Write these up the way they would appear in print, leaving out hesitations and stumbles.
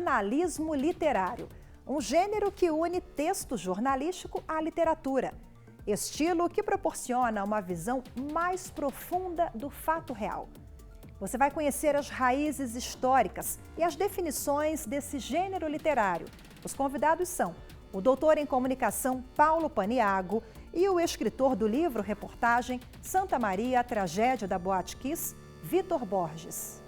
jornalismo literário, um gênero que une texto jornalístico à literatura. Estilo que proporciona uma visão mais profunda do fato real. Você vai conhecer as raízes históricas e as definições desse gênero literário. Os convidados são o doutor em comunicação Paulo Paniaggo e o escritor do livro-reportagem Santa Maria, a Tragédia da Boate Kiss, Vitor Borges.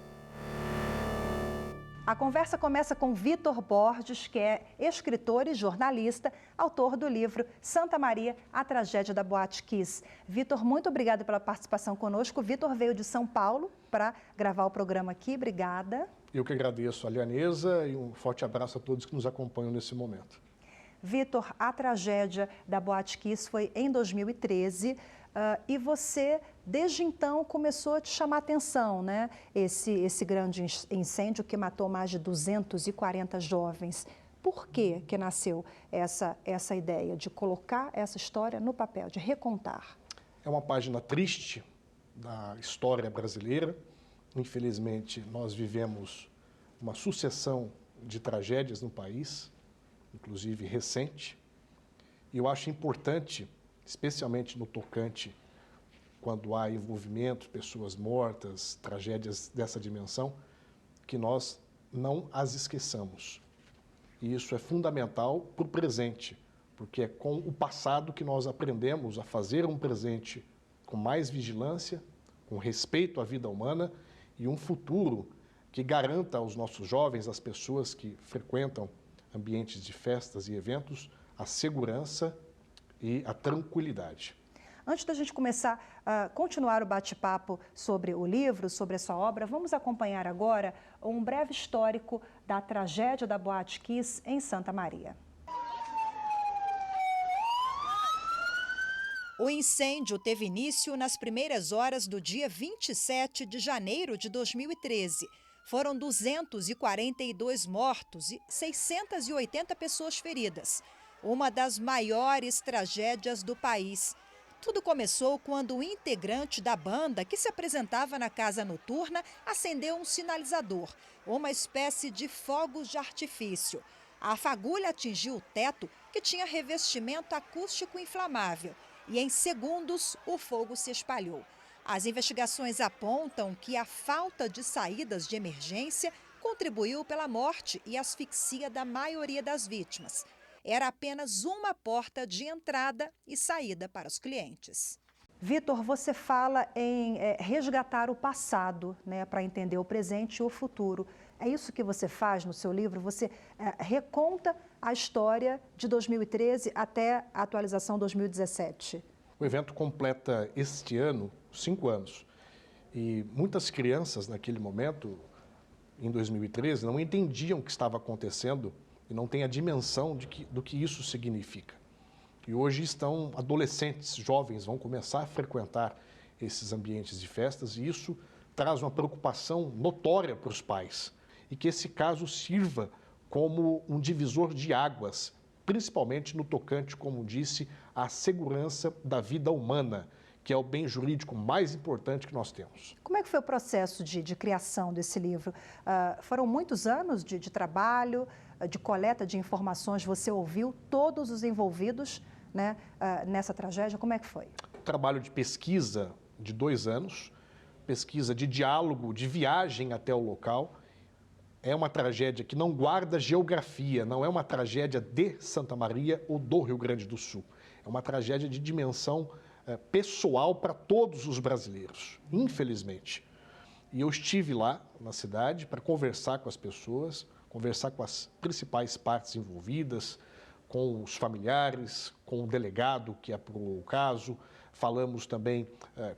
A conversa começa com Vitor Borges, que é escritor e jornalista, autor do livro Santa Maria, a Tragédia da Boate Kiss. Vitor, muito obrigada pela participação conosco. Vitor veio de São Paulo para gravar o programa aqui. Obrigada. Eu que agradeço a Lianeza e um forte abraço a todos que nos acompanham nesse momento. Vitor, a Tragédia da Boate Kiss foi em 2013 e você, desde então, começou a te chamar a atenção, né? Esse grande incêndio que matou mais de 240 jovens. Por que nasceu essa ideia de colocar essa história no papel, de recontar? É uma página triste da história brasileira. Infelizmente, nós vivemos uma sucessão de tragédias no país, inclusive recente, e eu acho importante, especialmente no tocante, quando há envolvimento, pessoas mortas, tragédias dessa dimensão, que nós não as esqueçamos. E isso é fundamental para o presente, porque é com o passado que nós aprendemos a fazer um presente com mais vigilância, com respeito à vida humana e um futuro que garanta aos nossos jovens, às pessoas que frequentam ambientes de festas e eventos, a segurança e a tranquilidade. Antes da gente começar a continuar o bate-papo sobre o livro, sobre a sua obra, vamos acompanhar agora um breve histórico da tragédia da Boate Kiss em Santa Maria. O incêndio teve início nas primeiras horas do dia 27 de janeiro de 2013. Foram 242 mortos e 680 pessoas feridas. Uma das maiores tragédias do país. Tudo começou quando um integrante da banda que se apresentava na casa noturna acendeu um sinalizador, uma espécie de fogos de artifício. A fagulha atingiu o teto, que tinha revestimento acústico inflamável, e em segundos o fogo se espalhou. As investigações apontam que a falta de saídas de emergência contribuiu pela morte e asfixia da maioria das vítimas. Era apenas uma porta de entrada e saída para os clientes. Vitor, você fala em resgatar o passado, né, para entender o presente e o futuro. É isso que você faz no seu livro? Você reconta a história de 2013 até a atualização 2017. O evento completa este ano 5 anos. E muitas crianças naquele momento, em 2013, não entendiam o que estava acontecendo e não têm a dimensão do que isso significa. E hoje estão adolescentes, jovens, vão começar a frequentar esses ambientes de festas e isso traz uma preocupação notória para os pais. E que esse caso sirva como um divisor de águas, principalmente no tocante, como disse, à segurança da vida humana, que é o bem jurídico mais importante que nós temos. Como é que foi o processo de criação desse livro? Foram muitos anos de trabalho, de coleta de informações, você ouviu todos os envolvidos, né, nessa tragédia, como é que foi? Trabalho de pesquisa de 2 anos, pesquisa de diálogo, de viagem até o local. É uma tragédia que não guarda geografia, não é uma tragédia de Santa Maria ou do Rio Grande do Sul. É uma tragédia de dimensão pessoal para todos os brasileiros, infelizmente. E eu estive lá na cidade para conversar com as pessoas, conversar com as principais partes envolvidas, com os familiares, com o delegado que apurou o caso, falamos também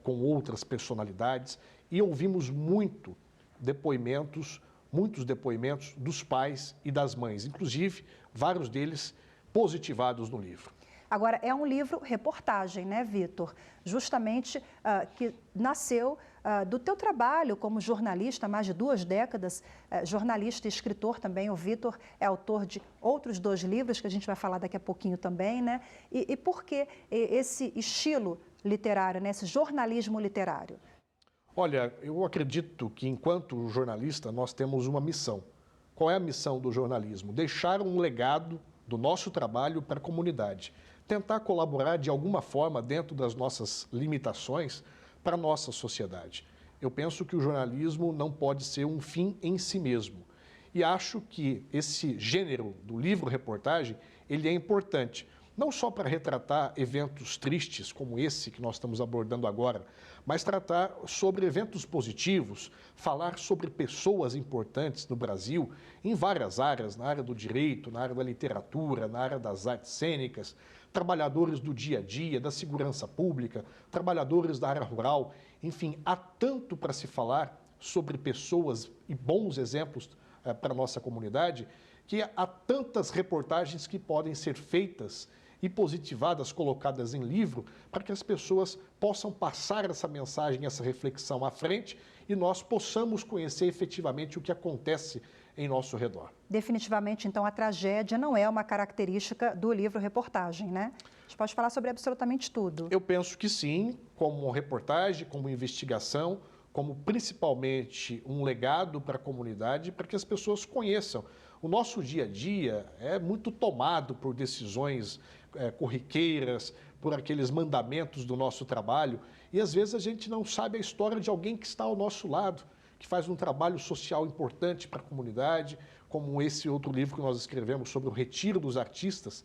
com outras personalidades e ouvimos muitos depoimentos dos pais e das mães, inclusive vários deles positivados no livro. Agora, é um livro reportagem, né, Vitor? Justamente que nasceu do teu trabalho como jornalista há mais de 2 décadas, jornalista e escritor também. O Vitor é autor de outros 2 livros que a gente vai falar daqui a pouquinho também, né? E por que esse estilo literário, né, esse jornalismo literário? Olha, eu acredito que enquanto jornalista nós temos uma missão, Qual é a missão do jornalismo? Deixar um legado do nosso trabalho para a comunidade. Tentar colaborar de alguma forma, dentro das nossas limitações, para a nossa sociedade. Eu penso que o jornalismo não pode ser um fim em si mesmo. E acho que esse gênero do livro-reportagem, ele é importante, não só para retratar eventos tristes como esse que nós estamos abordando agora, mas tratar sobre eventos positivos, falar sobre pessoas importantes no Brasil, em várias áreas, na área do direito, na área da literatura, na área das artes cênicas, trabalhadores do dia a dia, da segurança pública, trabalhadores da área rural, enfim, há tanto para se falar sobre pessoas e bons exemplos para a nossa comunidade, que há tantas reportagens que podem ser feitas e positivadas, colocadas em livro, para que as pessoas possam passar essa mensagem, essa reflexão à frente e nós possamos conhecer efetivamente o que acontece em nosso redor. Definitivamente, então, a tragédia não é uma característica do livro-reportagem, né? A gente pode falar sobre absolutamente tudo. Eu penso que sim, como reportagem, como investigação, como principalmente um legado para a comunidade, para que as pessoas conheçam. O nosso dia a dia é muito tomado por decisões corriqueiras, por aqueles mandamentos do nosso trabalho, e às vezes a gente não sabe a história de alguém que está ao nosso lado, que faz um trabalho social importante para a comunidade, como esse outro livro que nós escrevemos sobre o retiro dos artistas.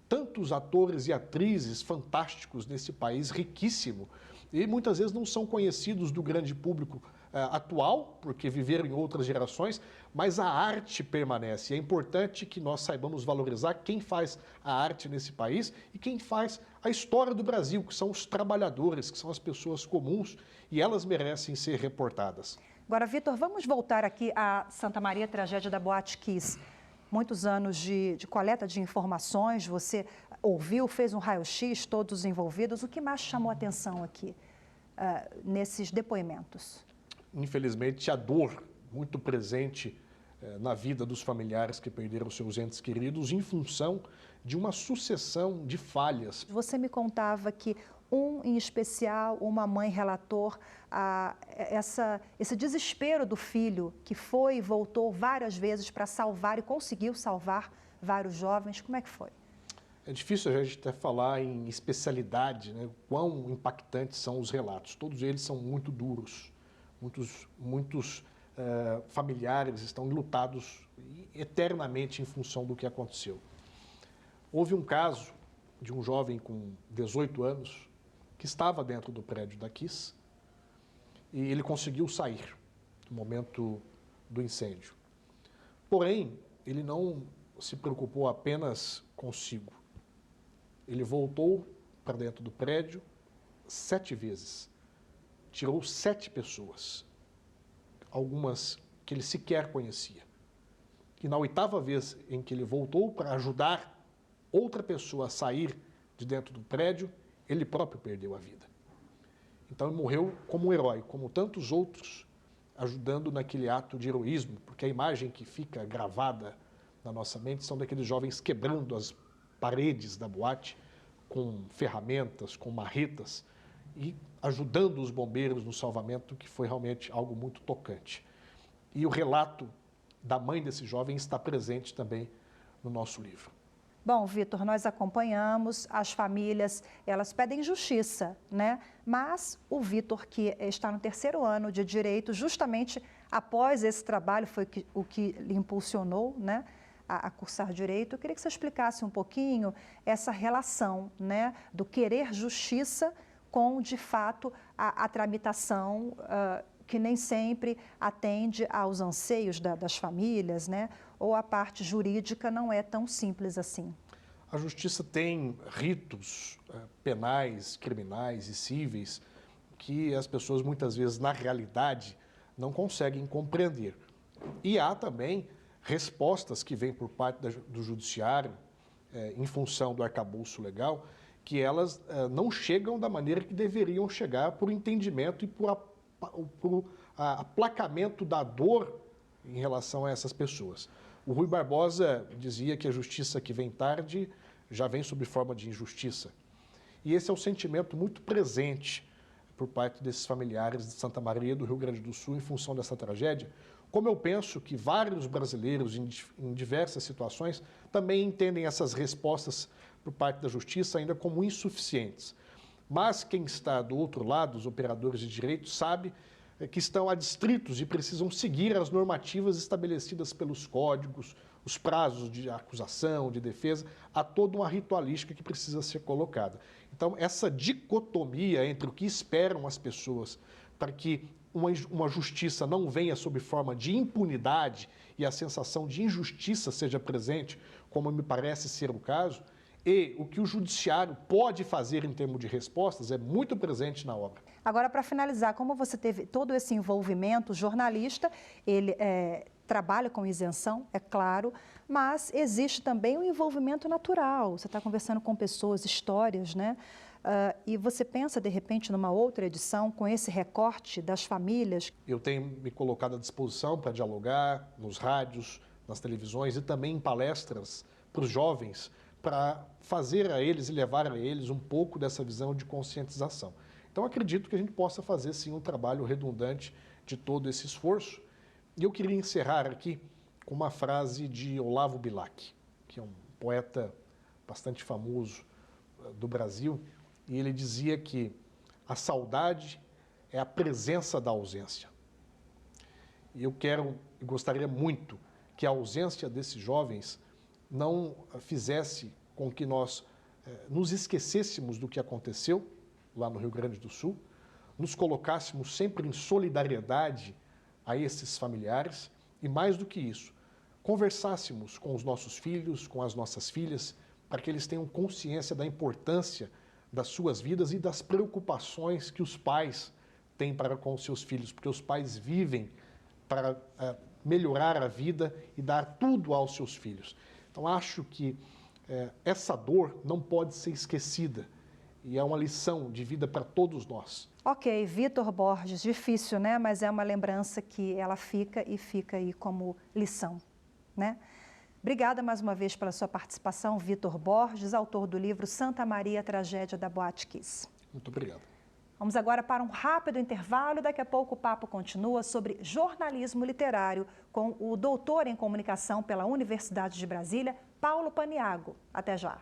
Tantos atores e atrizes fantásticos nesse país riquíssimo, e muitas vezes não são conhecidos do grande público atual, porque viveram em outras gerações, mas a arte permanece. É importante que nós saibamos valorizar quem faz a arte nesse país e quem faz a história do Brasil, que são os trabalhadores, que são as pessoas comuns, e elas merecem ser reportadas. Agora, Vitor, vamos voltar aqui à Santa Maria, tragédia da Boate Kiss. Muitos anos de coleta de informações, você ouviu, fez um raio-x, todos os envolvidos. O que mais chamou a atenção aqui, nesses depoimentos? Infelizmente, a dor muito presente na vida dos familiares que perderam seus entes queridos em função de uma sucessão de falhas. Você me contava que em especial, uma mãe relatou esse desespero do filho que foi e voltou várias vezes para salvar e conseguiu salvar vários jovens. Como é que foi? É difícil a gente até falar em especialidade, né? Quão impactantes são os relatos. Todos eles são muito duros. Muitos familiares estão enlutados eternamente em função do que aconteceu. Houve um caso de um jovem com 18 anos que estava dentro do prédio da Kiss e ele conseguiu sair no momento do incêndio. Porém, ele não se preocupou apenas consigo. Ele voltou para dentro do prédio 7 vezes. Tirou 7 pessoas, algumas que ele sequer conhecia. E na 8ª vez em que ele voltou para ajudar outra pessoa a sair de dentro do prédio, ele próprio perdeu a vida. Então ele morreu como um herói, como tantos outros, ajudando naquele ato de heroísmo, porque a imagem que fica gravada na nossa mente são daqueles jovens quebrando as paredes da boate com ferramentas, com marretas, e ajudando os bombeiros no salvamento, que foi realmente algo muito tocante. E o relato da mãe desse jovem está presente também no nosso livro. Bom, Vitor, nós acompanhamos, as famílias, elas pedem justiça, né? Mas o Vitor, que está no 3º ano de Direito, justamente após esse trabalho, foi o que lhe impulsionou, né, a cursar Direito. Eu queria que você explicasse um pouquinho essa relação, né, do querer justiça com, de fato, a tramitação que nem sempre atende aos anseios das famílias, né? Ou a parte jurídica não é tão simples assim. A justiça tem ritos penais, criminais e cíveis que as pessoas muitas vezes, na realidade, não conseguem compreender. E há também respostas que vêm por parte do judiciário, em função do arcabouço legal, que elas não chegam da maneira que deveriam chegar por entendimento e por aplacamento da dor em relação a essas pessoas. O Rui Barbosa dizia que a justiça que vem tarde já vem sob forma de injustiça. E esse é um sentimento muito presente por parte desses familiares de Santa Maria do Rio Grande do Sul em função dessa tragédia, como eu penso que vários brasileiros em diversas situações também entendem essas respostas por parte da justiça ainda como insuficientes. Mas quem está do outro lado, os operadores de direito, sabe que estão adstritos e precisam seguir as normativas estabelecidas pelos códigos, os prazos de acusação, de defesa, há toda uma ritualística que precisa ser colocada. Então, essa dicotomia entre o que esperam as pessoas para que uma justiça não venha sob forma de impunidade e a sensação de injustiça seja presente, como me parece ser o caso, e o que o judiciário pode fazer em termos de respostas é muito presente na obra. Agora, para finalizar, como você teve todo esse envolvimento, o jornalista, ele trabalha com isenção, é claro, mas existe também o envolvimento natural. Você está conversando com pessoas, histórias, né? E você pensa, de repente, numa outra edição com esse recorte das famílias? Eu tenho me colocado à disposição para dialogar nos rádios, nas televisões e também em palestras para os jovens, para fazer a eles e levar a eles um pouco dessa visão de conscientização. Então, acredito que a gente possa fazer, sim, um trabalho redundante de todo esse esforço. E eu queria encerrar aqui com uma frase de Olavo Bilac, que é um poeta bastante famoso do Brasil, e ele dizia que a saudade é a presença da ausência. E eu gostaria muito que a ausência desses jovens não fizesse com que nós nos esquecêssemos do que aconteceu lá no Rio Grande do Sul, nos colocássemos sempre em solidariedade a esses familiares e, mais do que isso, conversássemos com os nossos filhos, com as nossas filhas, para que eles tenham consciência da importância das suas vidas e das preocupações que os pais têm para com os seus filhos, porque os pais vivem para melhorar a vida e dar tudo aos seus filhos. Então, acho que essa dor não pode ser esquecida e é uma lição de vida para todos nós. Ok, Vitor Borges, difícil, né? Mas é uma lembrança que ela fica e fica aí como lição, né? Obrigada mais uma vez pela sua participação, Vitor Borges, autor do livro Santa Maria, Tragédia da Boate Kiss. Muito obrigado. Vamos agora para um rápido intervalo. Daqui a pouco o papo continua sobre jornalismo literário com o doutor em comunicação pela Universidade de Brasília, Paulo Paniaggo. Até já.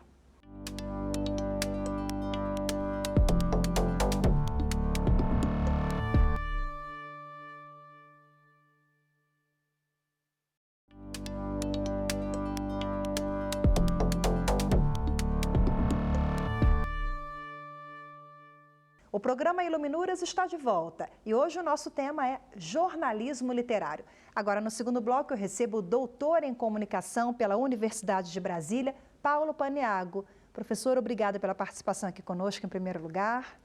O programa Iluminuras está de volta e hoje o nosso tema é jornalismo literário. Agora, no segundo bloco, eu recebo o doutor em comunicação pela Universidade de Brasília, Paulo Paniaggo. Professor, obrigada pela participação aqui conosco em primeiro lugar.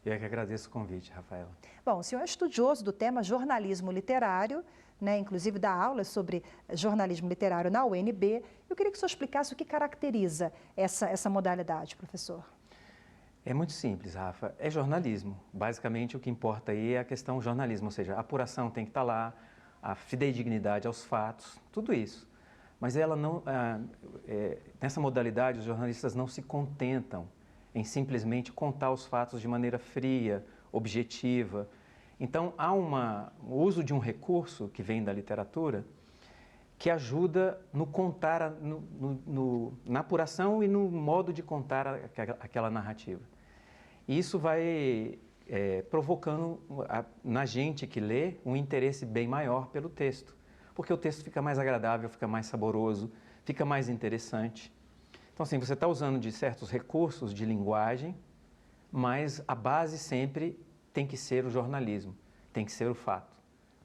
Eu é que agradeço o convite, Rafaela. Bom, o senhor é estudioso do tema jornalismo literário, né? Inclusive dá aulas sobre jornalismo literário na UNB. Eu queria que o senhor explicasse o que caracteriza essa modalidade, professor. É muito simples, Rafa. É jornalismo. Basicamente, o que importa aí é a questão jornalismo, ou seja, a apuração tem que estar lá, a fidedignidade aos fatos, tudo isso. Mas ela não, nessa modalidade, os jornalistas não se contentam em simplesmente contar os fatos de maneira fria, objetiva. Então, há o uso de um recurso que vem da literatura que ajuda no contar, na apuração e no modo de contar aquela narrativa. E isso vai provocando na gente que lê um interesse bem maior pelo texto, porque o texto fica mais agradável, fica mais saboroso, fica mais interessante. Então, assim, você está usando de certos recursos de linguagem, mas a base sempre tem que ser o jornalismo, tem que ser o fato,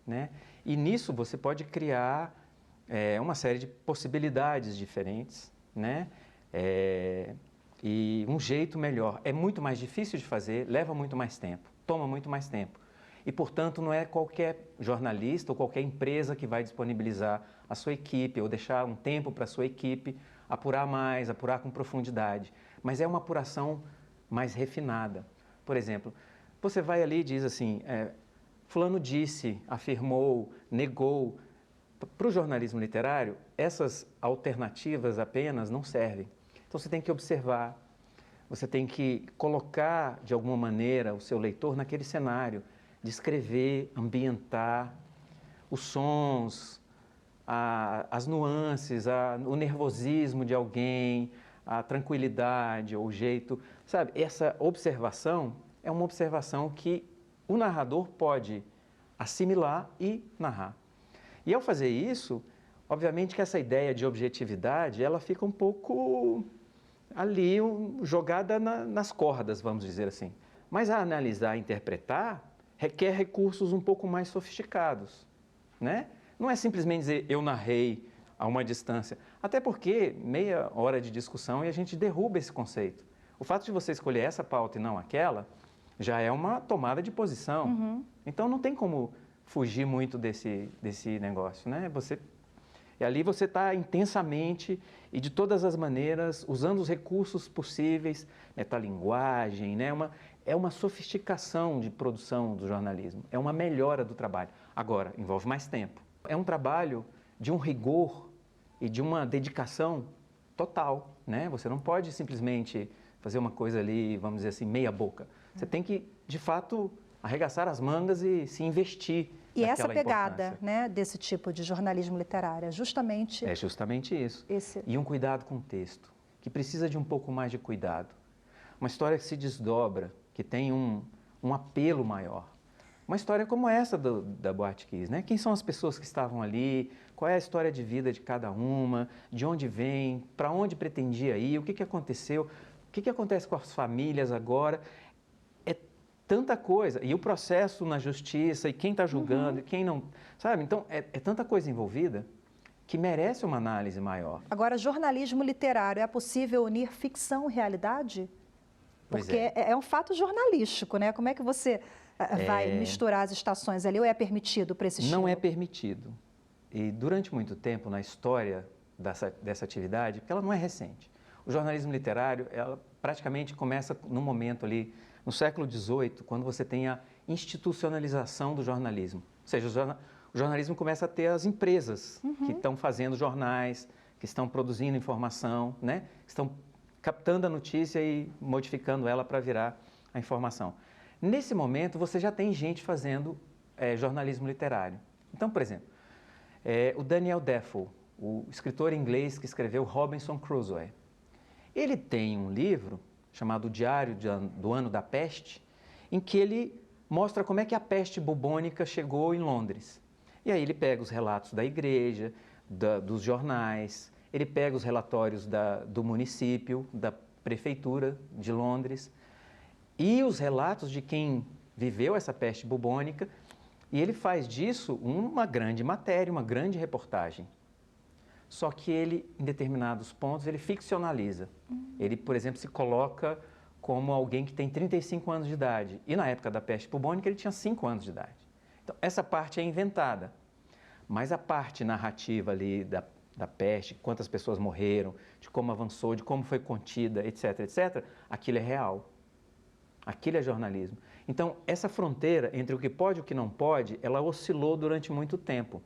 né? E nisso você pode criar uma série de possibilidades diferentes, né? E um jeito melhor. É muito mais difícil de fazer, leva muito mais tempo, toma muito mais tempo. E, portanto, não é qualquer jornalista ou qualquer empresa que vai disponibilizar a sua equipe ou deixar um tempo para a sua equipe apurar mais, apurar com profundidade. Mas é uma apuração mais refinada. Por exemplo, você vai ali e diz assim, fulano disse, afirmou, negou. Para o jornalismo literário, essas alternativas apenas não servem. Então, você tem que observar, você tem que colocar, de alguma maneira, o seu leitor naquele cenário, descrever, ambientar. os sons, as nuances, o nervosismo de alguém, a tranquilidade, o jeito, sabe? Essa observação é uma observação que o narrador pode assimilar e narrar. E ao fazer isso, obviamente que essa ideia de objetividade, ela fica um pouco ali, jogada nas cordas, vamos dizer assim. Mas a analisar e interpretar requer recursos um pouco mais sofisticados, né? Não é simplesmente dizer eu narrei a uma distância, até porque meia hora de discussão e a gente derruba esse conceito. O fato de você escolher essa pauta e não aquela já é uma tomada de posição. Então não tem como fugir muito desse negócio, né? E ali você está intensamente e de todas as maneiras usando os recursos possíveis, metalinguagem, né? É uma sofisticação de produção do jornalismo, é uma melhora do trabalho. Agora, envolve mais tempo. É um trabalho de um rigor e de uma dedicação total, né? Você não pode simplesmente fazer uma coisa ali, vamos dizer assim, meia boca. Você tem que, de fato, arregaçar as mangas e se investir. E essa pegada, né, desse tipo de jornalismo literário, justamente... É justamente isso. E um cuidado com o texto, que precisa de um pouco mais de cuidado. Uma história que se desdobra, que tem um apelo maior. Uma história como essa da Boate Kiss, né? Quem são as pessoas que estavam ali, qual é a história de vida de cada uma, de onde vem, para onde pretendia ir, o que aconteceu, o que acontece com as famílias agora. Tanta coisa, e o processo na justiça, e quem está julgando, e quem não, sabe? Então, é tanta coisa envolvida que merece uma análise maior. Agora, jornalismo literário, é possível unir ficção e realidade? Porque é um fato jornalístico, né? Como é que você vai misturar as estações ali, ou é permitido para esse estilo? Não é permitido. E durante muito tempo, na história dessa atividade, porque ela não é recente, o jornalismo literário, ela praticamente começa no momento ali, no século XVIII, quando você tem a institucionalização do jornalismo. Ou seja, o jornalismo começa a ter as empresas que estão fazendo jornais, que estão produzindo informação, né? Que estão captando a notícia e modificando ela para virar a informação. Nesse momento, você já tem gente fazendo jornalismo literário. Então, por exemplo, o Daniel Defoe, o escritor inglês que escreveu Robinson Crusoe, ele tem um livro chamado Diário do Ano da Peste, em que ele mostra como é que a peste bubônica chegou em Londres. E aí ele pega os relatos da igreja, dos jornais, ele pega os relatórios do município, da prefeitura de Londres, e os relatos de quem viveu essa peste bubônica, e ele faz disso uma grande matéria, uma grande reportagem. Só que ele, em determinados pontos, ele ficcionaliza. Ele, por exemplo, se coloca como alguém que tem 35 anos de idade. E na época da peste bubônica, ele tinha 5 anos de idade. Então, essa parte é inventada. Mas a parte narrativa ali da peste, quantas pessoas morreram, de como avançou, de como foi contida, etc., etc., aquilo é real. Aquilo é jornalismo. Então, essa fronteira entre o que pode e o que não pode, ela oscilou durante muito tempo.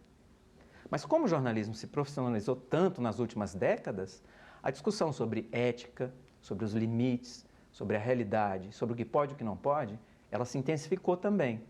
Mas como o jornalismo se profissionalizou tanto nas últimas décadas, a discussão sobre ética, sobre os limites, sobre a realidade, sobre o que pode e o que não pode, ela se intensificou também.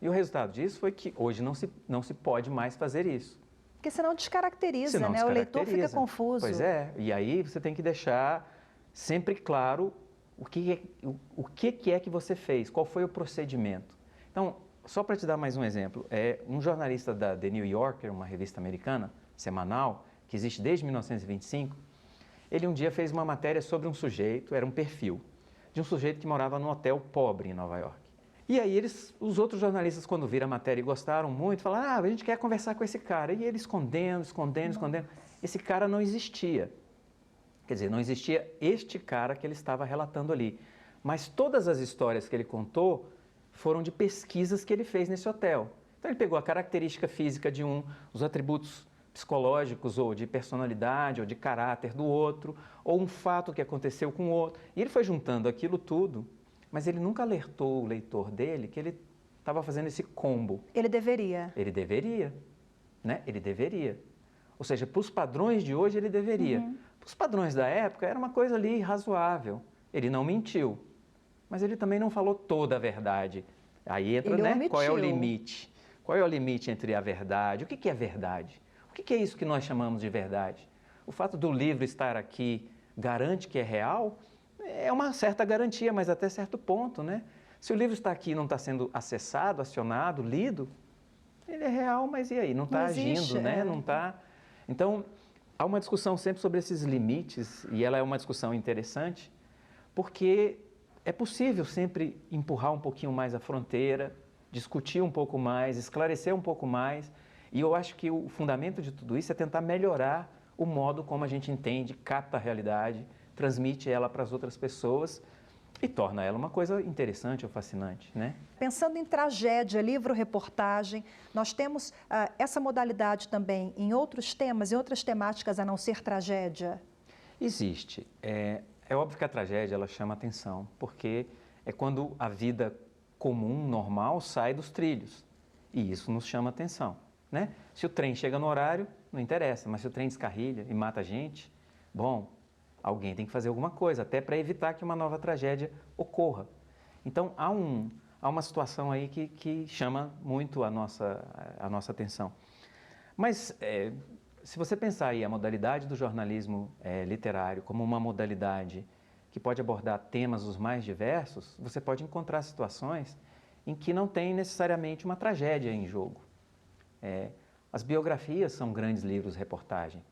E o resultado disso foi que hoje não se pode mais fazer isso. Porque senão descaracteriza, né? O leitor fica confuso. Pois é, e aí você tem que deixar sempre claro o que é que você fez, qual foi o procedimento. Então, só para te dar mais um exemplo, um jornalista da The New Yorker, uma revista americana, semanal, que existe desde 1925, ele um dia fez uma matéria sobre um sujeito, era um perfil, de um sujeito que morava num hotel pobre em Nova York. E aí os outros jornalistas, quando viram a matéria e gostaram muito, falaram, a gente quer conversar com esse cara. E ele escondendo. Esse cara não existia. Quer dizer, não existia este cara que ele estava relatando ali. Mas todas as histórias que ele contou foram de pesquisas que ele fez nesse hotel. Então ele pegou a característica física de os atributos psicológicos ou de personalidade ou de caráter do outro, ou um fato que aconteceu com o outro. E ele foi juntando aquilo tudo, mas ele nunca alertou o leitor dele que ele estava fazendo esse combo. Ele deveria. Ele deveria, né? Ele deveria. Ou seja, para os padrões de hoje ele deveria. Para os padrões da época era uma coisa ali razoável. Ele não mentiu, mas ele também não falou toda a verdade. Aí entra, né? Qual é o limite? Qual é o limite entre a verdade? O que é verdade? O que é isso que nós chamamos de verdade? O fato do livro estar aqui garante que é real? É uma certa garantia, mas até certo ponto, né? Se o livro está aqui e não está sendo acessado, acionado, lido, ele é real, mas e aí? Não está agindo, né? Não está... Então, há uma discussão sempre sobre esses limites, e ela é uma discussão interessante, porque é possível sempre empurrar um pouquinho mais a fronteira, discutir um pouco mais, esclarecer um pouco mais, e eu acho que o fundamento de tudo isso é tentar melhorar o modo como a gente entende, capta a realidade, transmite ela para as outras pessoas e torna ela uma coisa interessante ou fascinante, né? Pensando em tragédia, livro-reportagem, nós temos essa modalidade também em outros temas, em outras temáticas a não ser tragédia? Existe. É óbvio que a tragédia ela chama atenção, porque é quando a vida comum, normal, sai dos trilhos. E isso nos chama atenção, né? Se o trem chega no horário, não interessa, mas se o trem descarrilha e mata a gente, bom, alguém tem que fazer alguma coisa, até para evitar que uma nova tragédia ocorra. Então, há uma situação aí que chama muito a nossa atenção. Mas, se você pensar aí a modalidade do jornalismo literário como uma modalidade que pode abordar temas os mais diversos, você pode encontrar situações em que não tem necessariamente uma tragédia em jogo. As biografias são grandes livros-reportagem.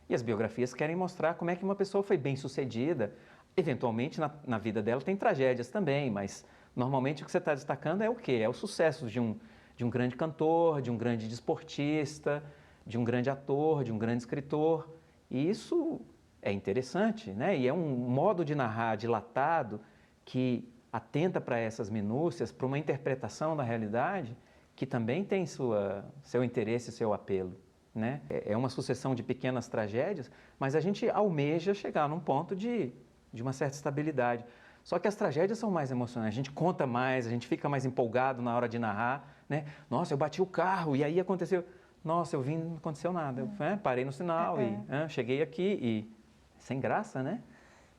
E as biografias querem mostrar como é que uma pessoa foi bem-sucedida. Eventualmente, na vida dela tem tragédias também, mas normalmente o que você está destacando é o quê? É o sucesso de um grande cantor, de um grande desportista, de um grande ator, de um grande escritor. E isso é interessante, né? E é um modo de narrar dilatado que atenta para essas minúcias, para uma interpretação da realidade que também tem seu interesse e seu apelo. Né? É uma sucessão de pequenas tragédias, mas a gente almeja chegar num ponto de uma certa estabilidade. Só que as tragédias são mais emocionantes, a gente conta mais, a gente fica mais empolgado na hora de narrar, né? Nossa, eu bati o carro e aí aconteceu. Nossa, eu vim, não aconteceu nada. Eu parei no sinal e cheguei aqui e sem graça, né?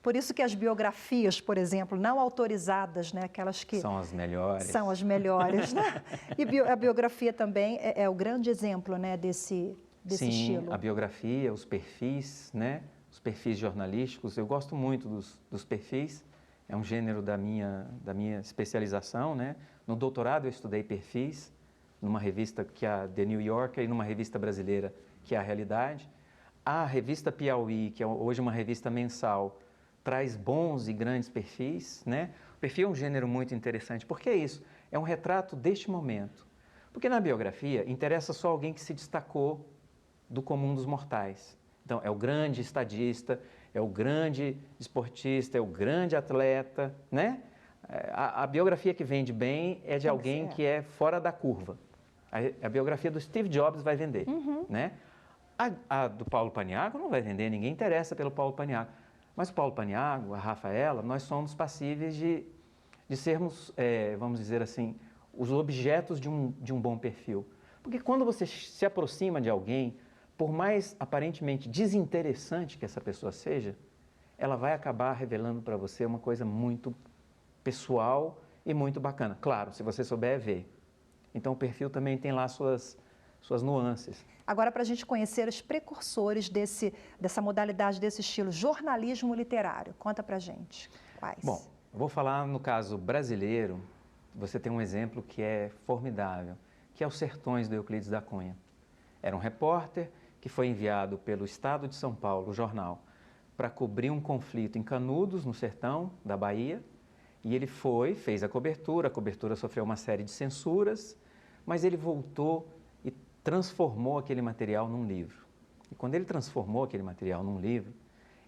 Por isso que as biografias, por exemplo, não autorizadas, né, aquelas que... São as melhores. São as melhores, né? E a biografia também é o grande exemplo, né, desse Sim, estilo. A biografia, os perfis, né? Os perfis jornalísticos. Eu gosto muito dos perfis, é um gênero da minha especialização, né? No doutorado eu estudei perfis, numa revista que é a The New Yorker e numa revista brasileira que é a Realidade. A revista Piauí, que é hoje uma revista mensal, traz bons e grandes perfis, né? O perfil é um gênero muito interessante, porque é isso, é um retrato deste momento. Porque na biografia interessa só alguém que se destacou do comum dos mortais. Então, é o grande estadista, é o grande esportista, é o grande atleta, né? A biografia que vende bem é de alguém que é fora da curva. A biografia do Steve Jobs vai vender, né? A do Paulo Paniagua não vai vender, ninguém interessa pelo Paulo Paniagua. Mas o Paulo Paniagua, a Rafaela, nós somos passíveis de sermos, vamos dizer assim, os objetos de um bom perfil. Porque quando você se aproxima de alguém, por mais aparentemente desinteressante que essa pessoa seja, ela vai acabar revelando para você uma coisa muito pessoal e muito bacana. Claro, se você souber ver. Então o perfil também tem lá suas nuances. Agora, para a gente conhecer os precursores dessa modalidade, desse estilo, jornalismo literário, conta para a gente quais. Bom, eu vou falar no caso brasileiro, você tem um exemplo que é formidável, que é Os Sertões, do Euclides da Cunha. Era um repórter que foi enviado pelo Estado de São Paulo, o jornal, para cobrir um conflito em Canudos, no sertão da Bahia, e ele fez a cobertura sofreu uma série de censuras, mas ele voltou e transformou aquele material num livro. E quando ele transformou aquele material num livro,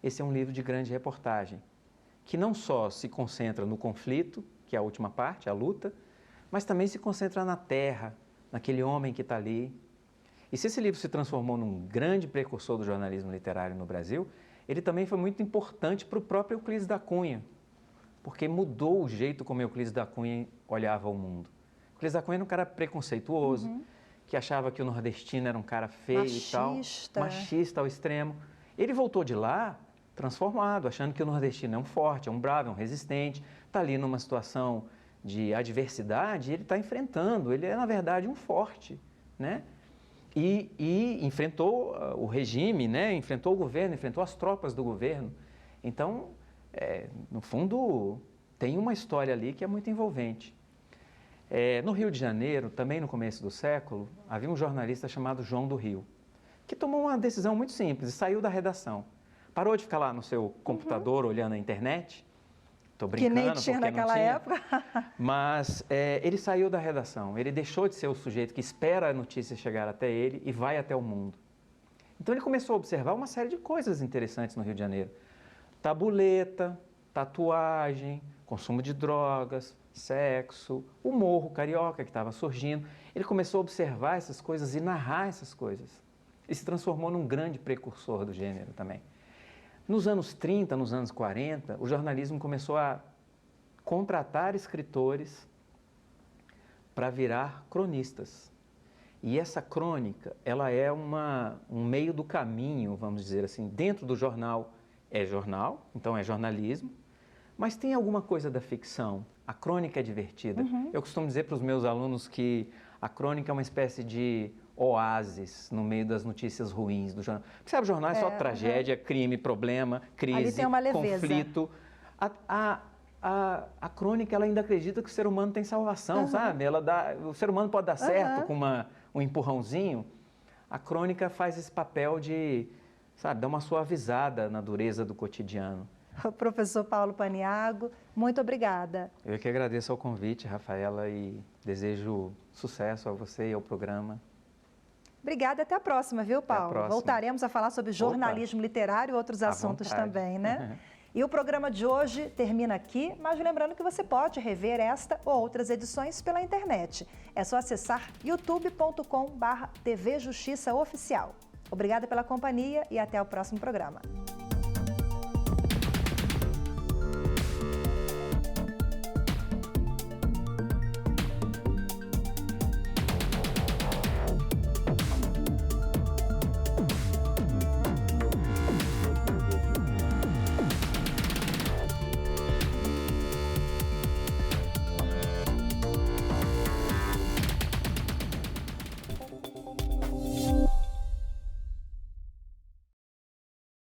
esse é um livro de grande reportagem, que não só se concentra no conflito, que é a última parte, a luta, mas também se concentra na terra, naquele homem que está ali. E se esse livro se transformou num grande precursor do jornalismo literário no Brasil, ele também foi muito importante para o próprio Euclides da Cunha, porque mudou o jeito como Euclides da Cunha olhava o mundo. Euclides da Cunha era um cara preconceituoso, que achava que o nordestino era um cara feio e tal, machista ao extremo. Ele voltou de lá transformado, achando que o nordestino é um forte, é um bravo, é um resistente, está ali numa situação de adversidade, ele está enfrentando, ele é, na verdade, um forte, né? E enfrentou o regime, né? Enfrentou o governo, enfrentou as tropas do governo. Então, no fundo, tem uma história ali que é muito envolvente. No Rio de Janeiro, também no começo do século, havia um jornalista chamado João do Rio, que tomou uma decisão muito simples, saiu da redação. Parou de ficar lá no seu computador olhando a internet. Estou brincando, que nem tinha naquela época. Mas ele saiu da redação, ele deixou de ser o sujeito que espera a notícia chegar até ele e vai até o mundo. Então ele começou a observar uma série de coisas interessantes no Rio de Janeiro. Tabuleta, tatuagem, consumo de drogas, sexo, o morro carioca que estava surgindo. Ele começou a observar essas coisas e narrar essas coisas. E se transformou num grande precursor do gênero também. Nos anos 30, nos anos 40, o jornalismo começou a contratar escritores para virar cronistas. E essa crônica, ela é um meio do caminho, vamos dizer assim. Dentro do jornal, então é jornalismo, mas tem alguma coisa da ficção. A crônica é divertida. Eu costumo dizer para os meus alunos que a crônica é uma espécie de oásis no meio das notícias ruins do jornal. Porque sabe, o jornal é só tragédia, crime, problema, crise, ali tem uma leveza. Conflito. A crônica, ela ainda acredita que o ser humano tem salvação, sabe? O ser humano pode dar certo com um empurrãozinho. A crônica faz esse papel de, sabe, dar uma suavizada na dureza do cotidiano. Professor Paulo Paniaggo, muito obrigada. Eu que agradeço ao convite, Rafaela, e desejo sucesso a você e ao programa. Obrigada, até a próxima, viu, Paulo? Até a próxima. Voltaremos a falar sobre jornalismo literário e outros assuntos também, né? E o programa de hoje termina aqui, mas lembrando que você pode rever esta ou outras edições pela internet. É só acessar youtube.com/TV Justiça Oficial. Obrigada pela companhia e até o próximo programa.